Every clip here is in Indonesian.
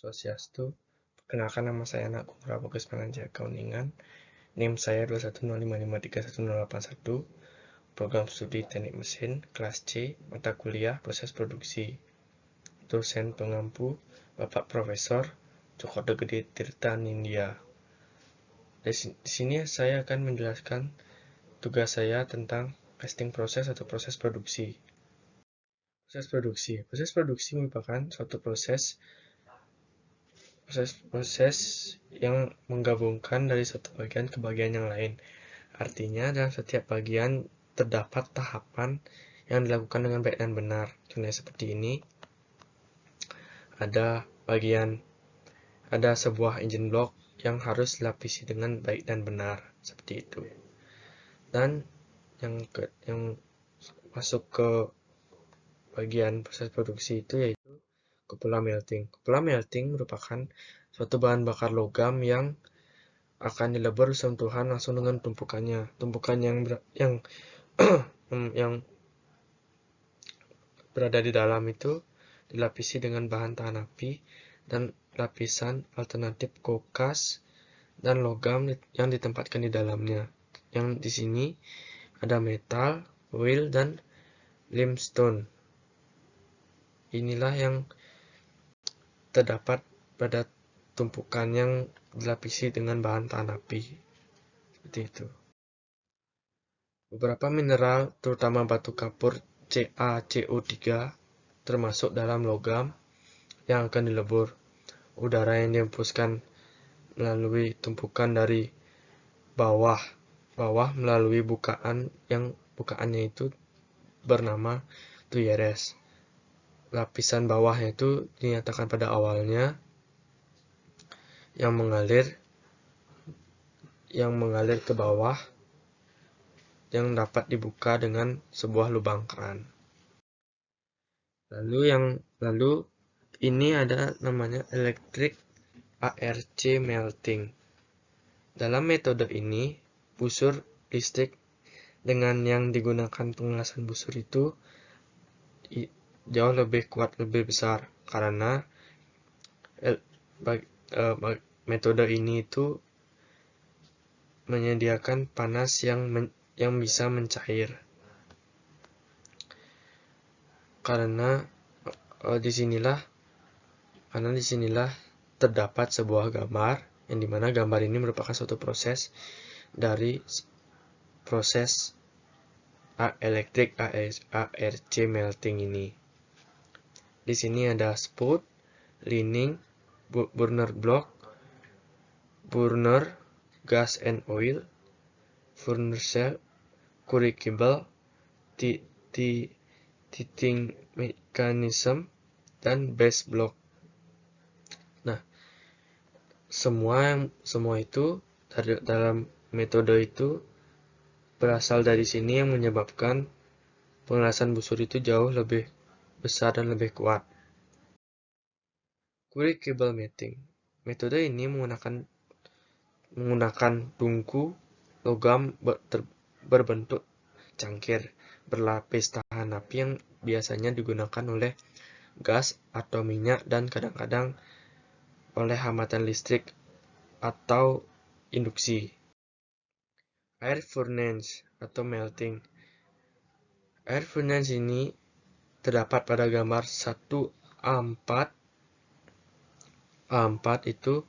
Swastiastu. Perkenalkan, nama saya Anak Rabu Kesmananja Kauningan. NIM saya 210553181. Program studi Teknik Mesin, kelas C, mata kuliah Proses Produksi. Dosen pengampu Bapak Profesor Djoko Gede Tirta Nindya. Di sini saya akan menjelaskan tugas saya tentang testing proses atau proses produksi. Proses produksi merupakan suatu proses yang menggabungkan dari satu bagian ke bagian yang lain. Artinya, dalam setiap bagian terdapat tahapan yang dilakukan dengan baik dan benar. Contohnya seperti ini. Ada sebuah engine block yang harus dilapisi dengan baik dan benar, seperti itu. Dan yang masuk ke bagian proses produksi itu yaitu kupula melting. Kupula melting merupakan suatu bahan bakar logam yang akan dilebur sentuhan langsung dengan tumpukannya. Tumpukan yang berada di dalam itu dilapisi dengan bahan tahan api dan lapisan alternatif kokas dan logam yang ditempatkan di dalamnya. Yang di sini ada metal, oil, dan limestone. Inilah yang terdapat pada tumpukan yang dilapisi dengan bahan tahan api. Seperti itu. Beberapa mineral, terutama batu kapur CaCO3, termasuk dalam logam yang akan dilebur. Udara yang dihembuskan melalui tumpukan dari bawah melalui bukaannya itu bernama tuyeres. Lapisan bawahnya itu dinyatakan pada awalnya yang mengalir ke bawah, yang dapat dibuka dengan sebuah lubang keran. Lalu ini ada namanya electric ARC melting. Dalam metode ini, busur listrik dengan yang digunakan pengelasan busur itu jauh lebih kuat, lebih besar, karena metode ini itu menyediakan panas yang bisa mencair. Karena disinilah terdapat sebuah gambar, yang dimana gambar ini merupakan suatu proses dari proses electric ARC melting ini. Di sini ada spout, lining, burner block, burner, gas and oil, furnace cell, crucible, heating mechanism, dan base block. Nah, semua itu dalam metode itu berasal dari sini, yang menyebabkan pengelasan busur itu jauh lebih besar dan lebih kuat. Crucible melting. Metode ini menggunakan tungku logam berbentuk cangkir berlapis tahan api yang biasanya digunakan oleh gas atau minyak, dan kadang-kadang oleh hambatan listrik atau induksi. Air furnace atau melting. Air furnace ini terdapat pada gambar 1A4. A4 itu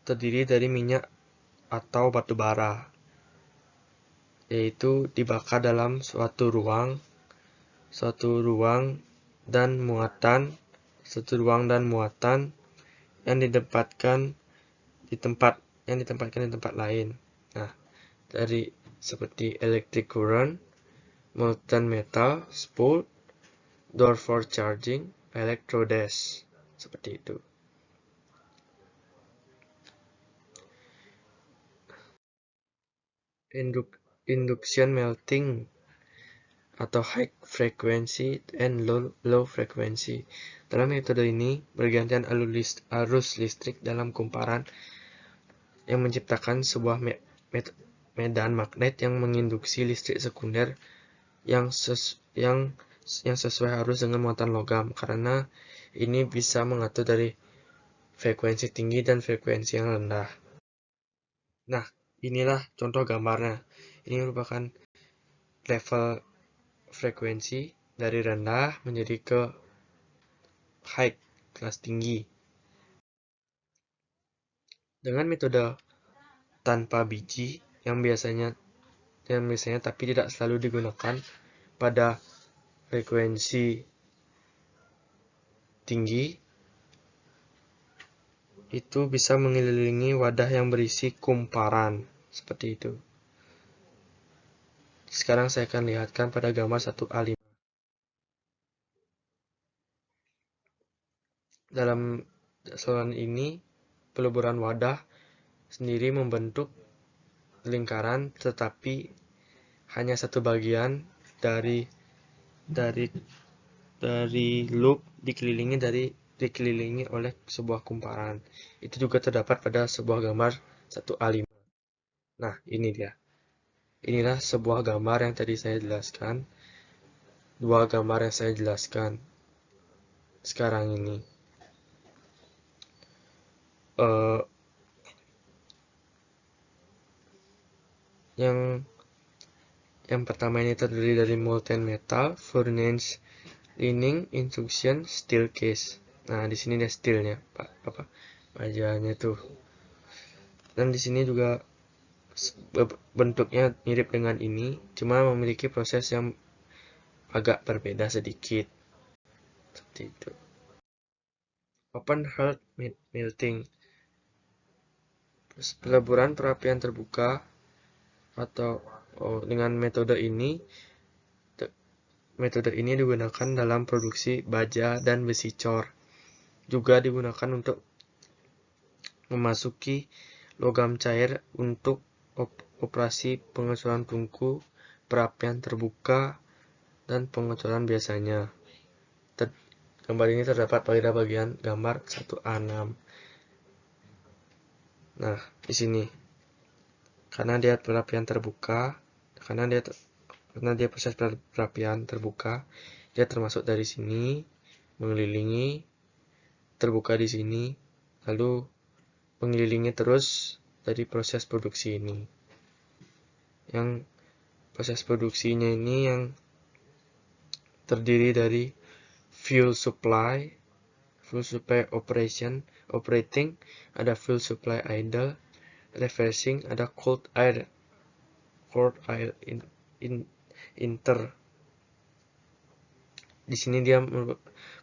terdiri dari minyak atau batu bara, yaitu dibakar dalam suatu ruang dan muatan yang ditempatkan di tempat lain. Nah, dari seperti electric current, molten metal, spout, door for charging, electrodes, seperti itu. Induction melting atau high frequency and low frequency. Dalam metode ini, bergantian arus listrik dalam kumparan yang menciptakan sebuah medan magnet yang menginduksi listrik sekunder yang yang sesuai arus dengan muatan logam, karena ini bisa mengatur dari frekuensi tinggi dan frekuensi yang rendah. Nah, inilah contoh gambarnya. Ini merupakan level frekuensi dari rendah menjadi ke high, kelas tinggi. Dengan metode tanpa biji yang biasanya tapi tidak selalu digunakan pada frekuensi tinggi, itu bisa mengelilingi wadah yang berisi kumparan seperti itu. Sekarang saya akan lihatkan pada gambar 1A5. Dalam saluran ini, peleburan wadah sendiri membentuk lingkaran, tetapi hanya satu bagian dari loop dikelilingi oleh sebuah kumparan. Itu juga terdapat pada sebuah gambar 1A5. Nah, ini dia. Inilah sebuah gambar yang tadi saya jelaskan. Dua gambar yang saya jelaskan sekarang ini. Yang pertama ini terdiri dari molten metal, furnace, lining, instruction, steel case. Nah, di sini ada steelnya, Pak. Bajanya tuh. Dan di sini juga bentuknya mirip dengan ini, cuma memiliki proses yang agak berbeda sedikit. Seperti itu. Open heart melting. Peleburan perapian terbuka atau dengan metode ini digunakan dalam produksi baja dan besi cor. Juga digunakan untuk memasuki logam cair untuk operasi pengecoran tungku, perapian terbuka, dan pengecoran biasanya. Gambar ini terdapat pada bagian gambar 1A6. Nah, di sini karena dia perapian terbuka, karena dia proses perapian terbuka, dia termasuk dari sini mengelilingi, terbuka di sini, lalu mengelilingi terus dari proses produksi ini. Yang proses produksinya ini yang terdiri dari fuel supply operating, ada fuel supply idle, reversing, ada cold air inter. Di sini dia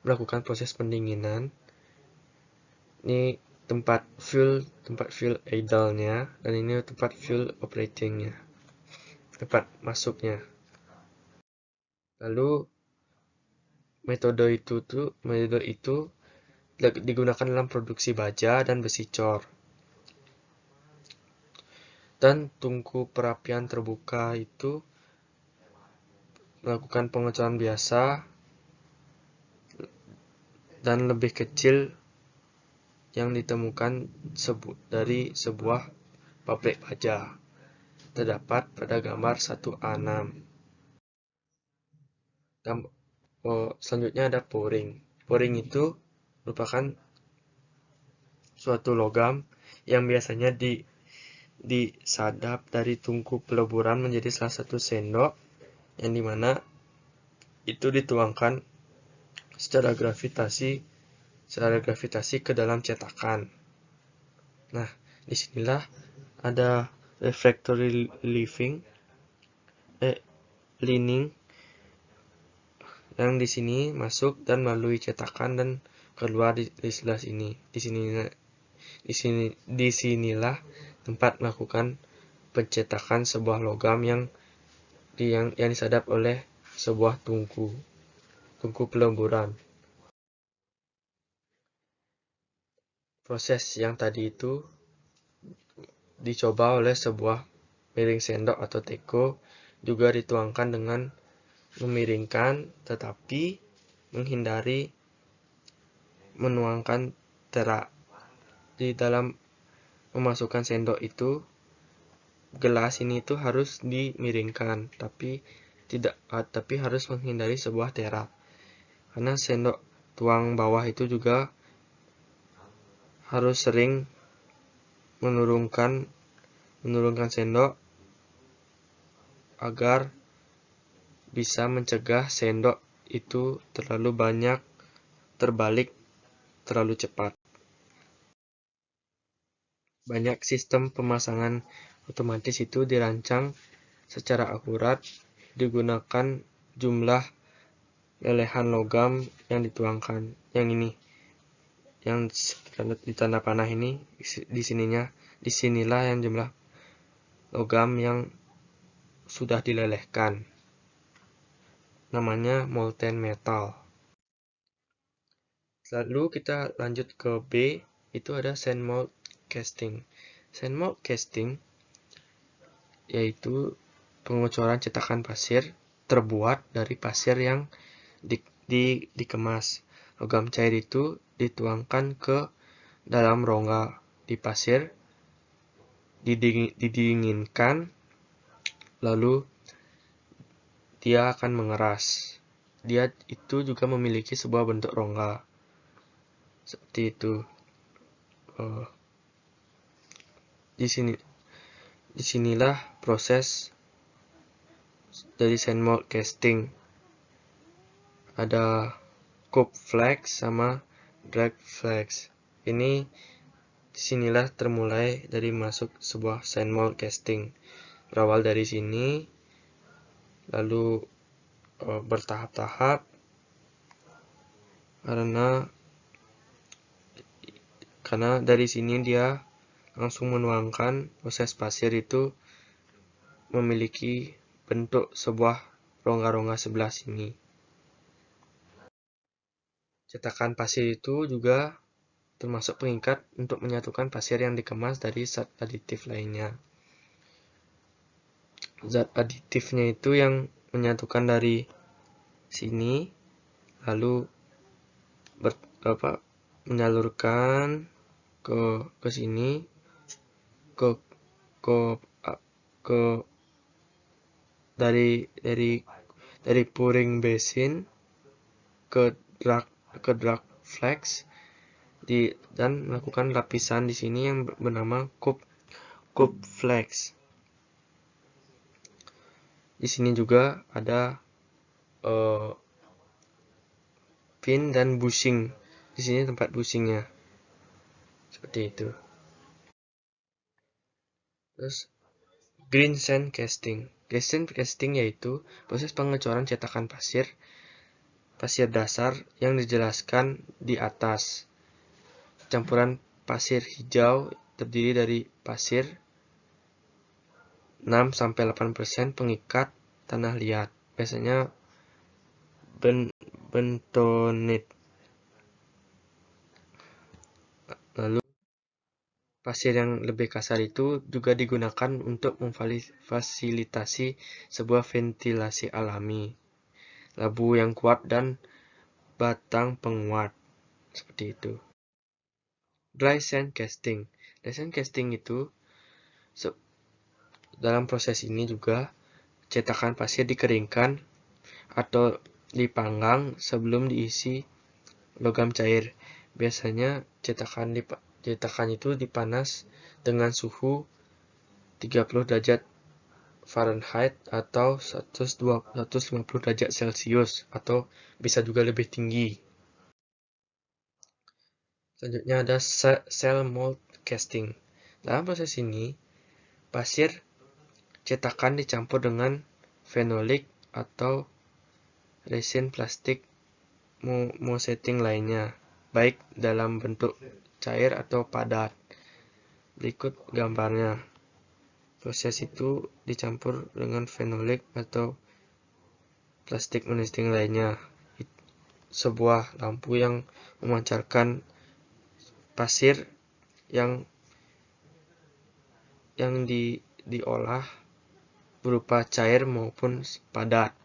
melakukan proses pendinginan. Ini tempat fuel idle-nya, dan ini tempat fuel operating-nya, tempat masuknya. Lalu metode itu digunakan dalam produksi baja dan besi cor. Dan tungku perapian terbuka itu melakukan pengecoran biasa dan lebih kecil yang ditemukan dari sebuah pabrik baja. Terdapat pada gambar 1A6. Selanjutnya ada pouring. Pouring itu merupakan suatu logam yang biasanya disadap dari tungku peleburan menjadi salah satu sendok, yang dimana itu dituangkan secara gravitasi ke dalam cetakan. Nah, disinilah ada refractory lining yang di sini masuk dan melalui cetakan dan keluar di sebelah sini. Disinilah tempat melakukan pencetakan sebuah logam yang disadap oleh sebuah tungku peleburan. Proses yang tadi itu dicoba oleh sebuah miring sendok atau teko, juga dituangkan dengan memiringkan, tetapi menghindari menuangkan terak. Di dalam memasukkan sendok itu, gelas ini itu harus dimiringkan, tapi tapi harus menghindari sebuah terak. Karena sendok tuang bawah itu juga harus sering menurunkan sendok agar bisa mencegah sendok itu terlalu banyak terbalik terlalu cepat. Banyak sistem pemasangan otomatis itu dirancang secara akurat, digunakan jumlah lelehan logam yang dituangkan. Yang ini, yang di tanda panah ini, disinilah yang jumlah logam yang sudah dilelehkan. Namanya molten metal. Lalu kita lanjut ke B, itu ada sand mold casting. Sand mold casting yaitu pengucuran cetakan pasir terbuat dari pasir yang dikemas. Logam cair itu dituangkan ke dalam rongga di pasir, didinginkan, lalu dia akan mengeras. Dia itu juga memiliki sebuah bentuk rongga seperti itu. Disinilah proses dari sand mold casting. Ada cup flex sama drag flex. Ini disinilah termulai dari masuk sebuah sand mold casting. Berawal dari sini, lalu bertahap-tahap karena dari sini dia langsung menuangkan proses pasir itu memiliki bentuk sebuah rongga-rongga sebelah sini. Cetakan pasir itu juga termasuk pengikat untuk menyatukan pasir yang dikemas dari zat aditif lainnya. Zat aditifnya itu yang menyatukan dari sini, lalu menyalurkan ke sini, dari pouring basin ke drag flex dan melakukan lapisan di sini yang bernama cup flex. Di sini juga ada pin dan bushing. Di sini tempat bushingnya. Seperti itu. Terus green sand casting. Green sand casting yaitu proses pengecoran cetakan pasir dasar yang dijelaskan di atas. Campuran pasir hijau terdiri dari pasir 6-8% pengikat tanah liat. Biasanya bentonite. Lalu pasir yang lebih kasar itu juga digunakan untuk memfasilitasi sebuah ventilasi alami, labu yang kuat dan batang penguat, seperti itu. Dry sand casting. Dry sand casting itu dalam proses ini juga cetakan pasir dikeringkan atau dipanggang sebelum diisi logam cair. Biasanya cetakan itu dipanas dengan suhu 30 derajat Fahrenheit atau 150 derajat Celcius atau bisa juga lebih tinggi. Selanjutnya ada cell mold casting. Dalam proses ini, pasir cetakan dicampur dengan fenolik atau resin plastik mosetting lainnya, baik dalam bentuk cair atau padat. Berikut gambarnya. Proses itu dicampur dengan fenolik atau plastik mosetting lainnya. Sebuah lampu yang memancarkan pasir yang diolah berupa cair maupun padat.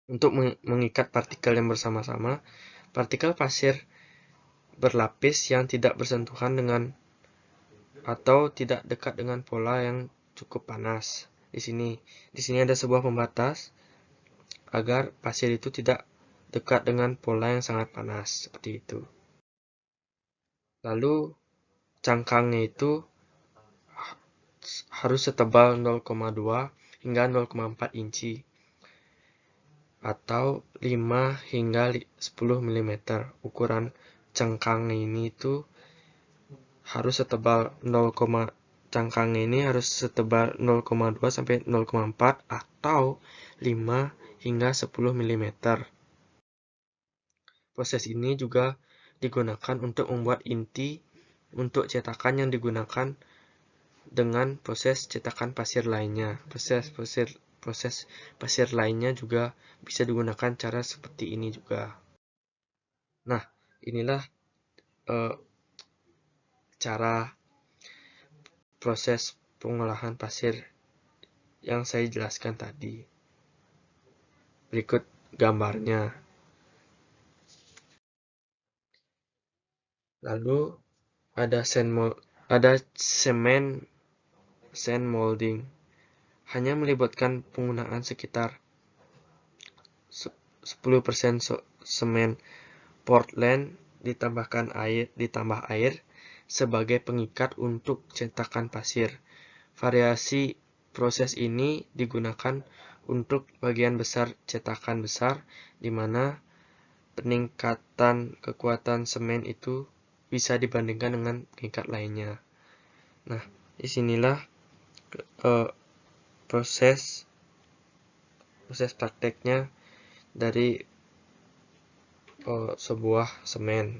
Untuk mengikat partikel yang bersama-sama, partikel pasir berlapis yang tidak bersentuhan dengan atau tidak dekat dengan pola yang cukup panas. di sini ada sebuah pembatas agar pasir itu tidak dekat dengan pola yang sangat panas, seperti itu. Lalu cangkangnya itu harus setebal 0,2 hingga 0,4 inci atau 5 hingga 10 mm. Ukuran cangkang ini itu harus setebal 0, cangkang ini harus setebal 0,2 sampai 0,4 atau 5 hingga 10 mm. Proses ini juga digunakan untuk membuat inti untuk cetakan yang digunakan dengan proses cetakan pasir lainnya. Proses pasir lainnya juga bisa digunakan cara seperti ini juga. Nah, inilah cara proses pengolahan pasir yang saya jelaskan tadi. Berikut gambarnya. Lalu ada semen sand molding. Hanya melibatkan penggunaan sekitar 10% semen Portland ditambah air sebagai pengikat untuk cetakan pasir. Variasi proses ini digunakan untuk bagian besar cetakan besar, di mana peningkatan kekuatan semen itu bisa dibandingkan dengan pengikat lainnya. Nah, disinilah proses prakteknya dari sebuah semen.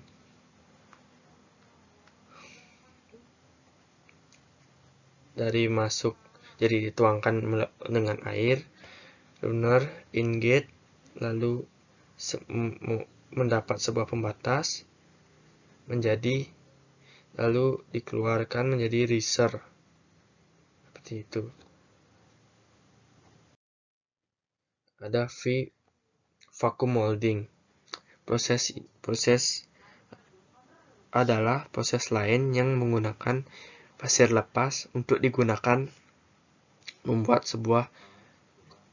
Jadi dituangkan dengan air, lunar, ingot, lalu mendapat sebuah pembatas, lalu dikeluarkan menjadi riser, seperti itu. Ada vacuum molding. Proses adalah proses lain yang menggunakan pasir lepas untuk digunakan membuat sebuah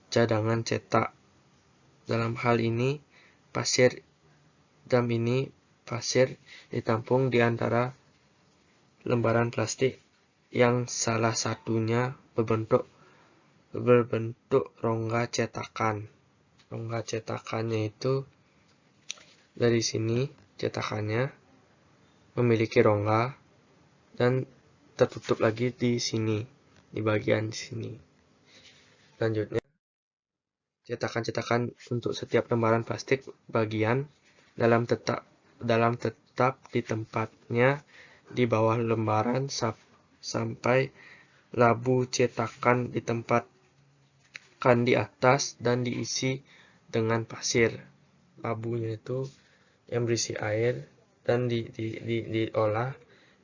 cadangan cetak. Dalam hal ini, pasir ditampung di antara lembaran plastik yang salah satunya berbentuk rongga cetakan. Rongga cetakannya itu dari sini, cetakannya memiliki rongga dan tertutup lagi di sini, di bagian sini. Selanjutnya, cetakan-cetakan untuk setiap lembaran plastik bagian dalam tetap di tempatnya di bawah lembaran sampai labu cetakan ditempatkan di atas dan diisi dengan pasir. Labunya itu yang berisi air dan diolah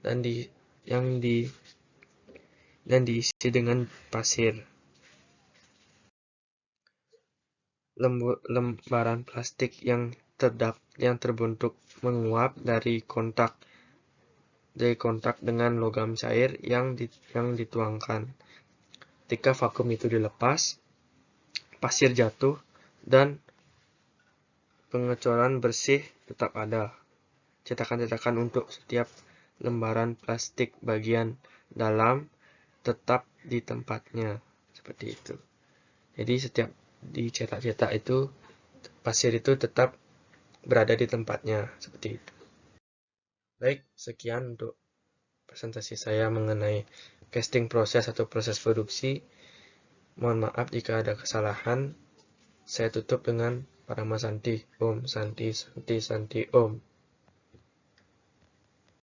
dan diisi dengan pasir. Lembaran plastik yang terbentuk menguap dari kontak dengan logam cair yang dituangkan. Ketika vakum itu dilepas, pasir jatuh dan pengecoran bersih tetap ada. Cetakan-cetakan untuk setiap lembaran plastik bagian dalam tetap di tempatnya, seperti itu. Jadi setiap dicetak-cetak itu pasir itu tetap berada di tempatnya, seperti itu. Baik, sekian untuk presentasi saya mengenai casting proses atau proses produksi. Mohon maaf jika ada kesalahan. Saya tutup dengan Parama Santi. Om Santi Santi Santi Om.